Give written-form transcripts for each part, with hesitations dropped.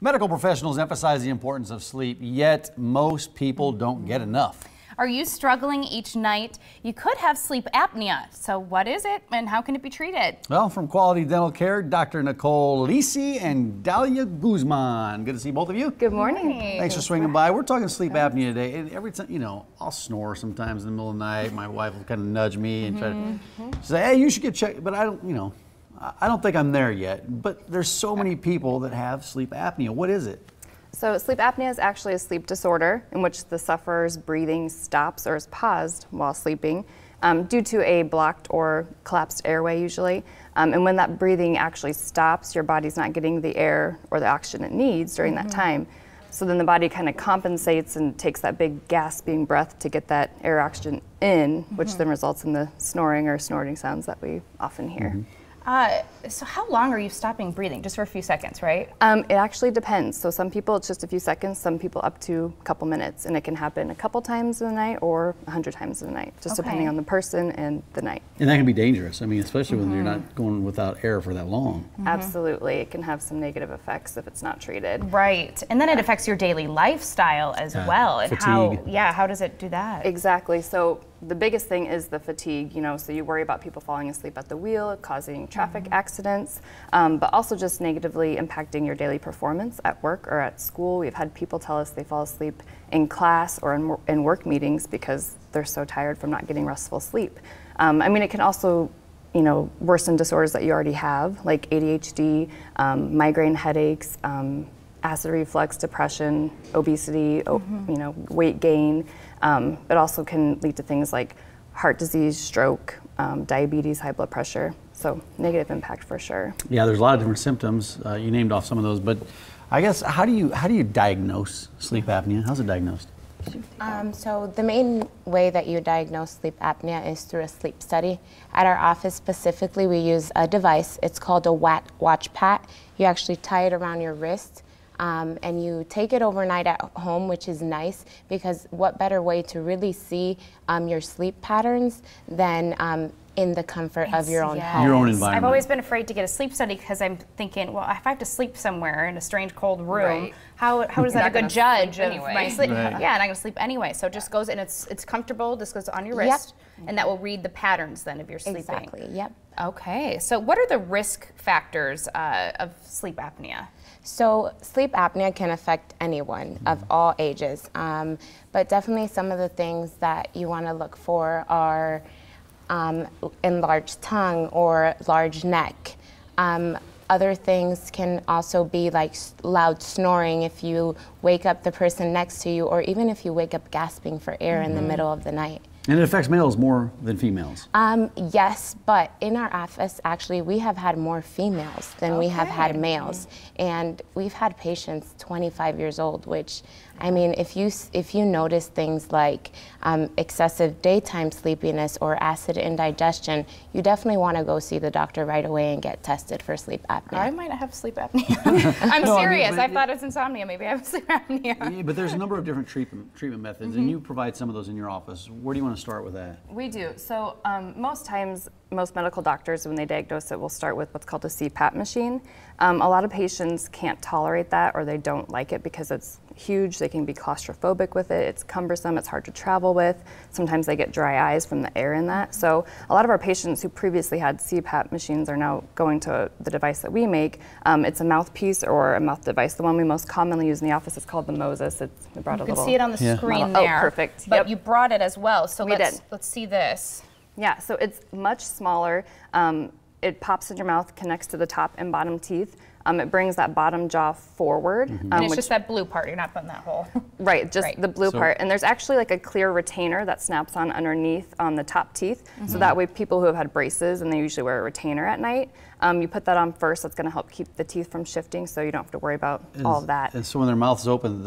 Medical professionals emphasize the importance of sleep, yet most people don't get enough. Are you struggling each night? You could have sleep apnea. So what is it and how can it be treated? Well, from Quality Dental Care, Dr. Nicole Lisi and Dalia Guzman. Good to see both of you. Good morning. Thanks for swinging by. We're talking sleep apnea today. And every time, you know, I'll snore sometimes in the middle of the night. My wife will kind of nudge me and try to say, hey, you should get checked. But I don't, you know, I don't think I'm there yet. But there's so many people that have sleep apnea. What is it? So sleep apnea is actually a sleep disorder in which the sufferer's breathing stops or is paused while sleeping due to a blocked or collapsed airway usually. And when that breathing actually stops, your body's not getting the air or the oxygen it needs during that time. So then the body kind of compensates and takes that big gasping breath to get that air oxygen in, which then results in the snoring or snorting sounds that we often hear. So how long are you stopping breathing? Just for a few seconds, right? It actually depends. So some people it's just a few seconds, some people up to a couple minutes, and it can happen a couple times in the night or 100 times in the night, just depending on the person and the night. And that can be dangerous. I mean, especially when you're not going without air for that long. Absolutely. It can have some negative effects if it's not treated. Right. And then it affects your daily lifestyle as well. And fatigue. how does it do that? Exactly. So the biggest thing is the fatigue, you know, so you worry about people falling asleep at the wheel, causing traffic accidents, but also just negatively impacting your daily performance at work or at school. We've had people tell us they fall asleep in class or in work meetings because they're so tired from not getting restful sleep. I mean, it can also, you know, worsen disorders that you already have, like ADHD, migraine headaches, acid reflux, depression, obesity, you know, weight gain. It also can lead to things like heart disease, stroke, diabetes, high blood pressure. So negative impact for sure. Yeah, there's a lot of different symptoms. You named off some of those, but I guess how do you diagnose sleep apnea? How's it diagnosed? So the main way that you diagnose sleep apnea is through a sleep study. At our office specifically, we use a device. It's called a watch pat. You actually tie it around your wrist. And you take it overnight at home, which is nice because what better way to really see your sleep patterns than in the comfort of your own home. Your own environment. I've always been afraid to get a sleep study because I'm thinking, well, if I have to sleep somewhere in a strange cold room, how is that a good judge of my sleep? Yeah, and I'm going to sleep anyway. So it just goes, and it's comfortable. This goes on your wrist, and that will read the patterns then of your sleeping. Exactly, yep. Okay, so what are the risk factors of sleep apnea? So sleep apnea can affect anyone of all ages, but definitely some of the things that you want to look for are enlarged tongue or large neck. Other things can also be like loud snoring if you wake up the person next to you, or even if you wake up gasping for air in the middle of the night. And it affects males more than females. Yes, but in our office, actually, we have had more females than we have had males. And we've had patients 25 years old, which, I mean, if you notice things like excessive daytime sleepiness or acid indigestion, you definitely want to go see the doctor right away and get tested for sleep apnea. I might have sleep apnea. I'm serious. I thought it's insomnia. Maybe I have sleep apnea. Yeah, but there's a number of different treatment methods, and you provide some of those in your office. Where do you want to start with that? We do. So most times, most medical doctors, when they diagnose it, will start with what's called a CPAP machine. A lot of patients can't tolerate that, or they don't like it because it's huge. They can be claustrophobic with it. It's cumbersome. It's hard to travel with. Sometimes they get dry eyes from the air in that. So a lot of our patients who previously had CPAP machines are now going to the device that we make. It's a mouthpiece or a mouth device. The one we most commonly use in the office is called the Moses. We brought you can see it on the screen there. Oh, perfect. But you brought it as well. So let's see this. Yeah, so it's much smaller. It pops in your mouth, connects to the top and bottom teeth. It brings that bottom jaw forward. And it's just that blue part, you're not putting that hole. Right, just the blue part. And there's actually like a clear retainer that snaps on underneath on the top teeth. So that way people who have had braces, and they usually wear a retainer at night, you put that on first. That's gonna help keep the teeth from shifting so you don't have to worry about all of that. And so when their mouth is open,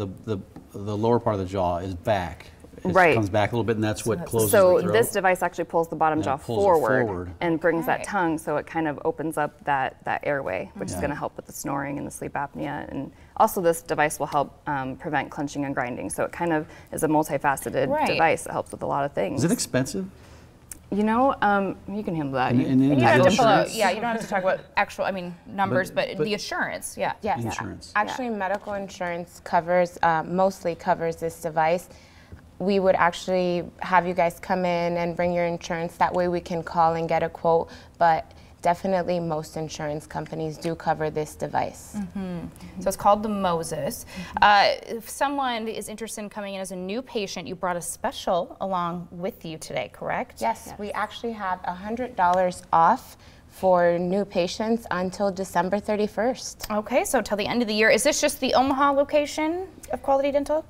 the lower part of the jaw is back. It comes back a little bit, and that's what closes so the throat. This device actually pulls the bottom jaw forward and brings that tongue, so it kind of opens up that airway, which is going to help with the snoring and the sleep apnea. And also this device will help prevent clenching and grinding, so it kind of is a multifaceted device that helps with a lot of things. Is it expensive? You know, you can handle that. And you don't have to pull out, insurance? yeah, you don't have to talk about actual, I mean, numbers, but the insurance, yeah. Yes. Insurance. Actually, medical insurance covers, mostly covers this device. We would actually have you guys come in and bring your insurance. That way we can call and get a quote. But definitely most insurance companies do cover this device. So it's called the Moses. If someone is interested in coming in as a new patient, you brought a special along with you today, correct? Yes, we actually have $100 off for new patients until December 31st. Okay, so till the end of the year. Is this just the Omaha location of Quality Dental?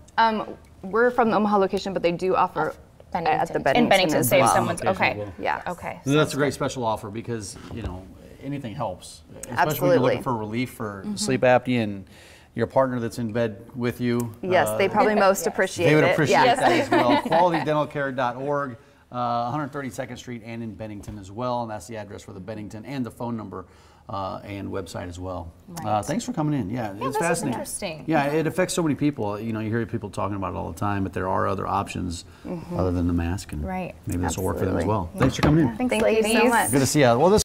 We're from the Omaha location, but they do offer at the Bennington. In Bennington, as save well. someone's, Location okay. as well. Yeah. Okay. So that's a great special offer because, you know, anything helps. Especially when you're Absolutely. looking for relief for sleep apnea and your partner that's in bed with you. Yes, they probably most appreciate it. They would appreciate Yes. that as well. QualityDentalCare.org, 132nd Street and in Bennington as well. And that's the address for the Bennington and the phone number and website as well. Right. Thanks for coming in. Yeah, it's this is fascinating. interesting. Yeah, it affects so many people. You know, you hear people talking about it all the time, but there are other options other than the mask. And Right. maybe this will work for them as Absolutely. well. Thanks for coming in. Thanks, Thank you so ladies. much. Good to see you. Well, this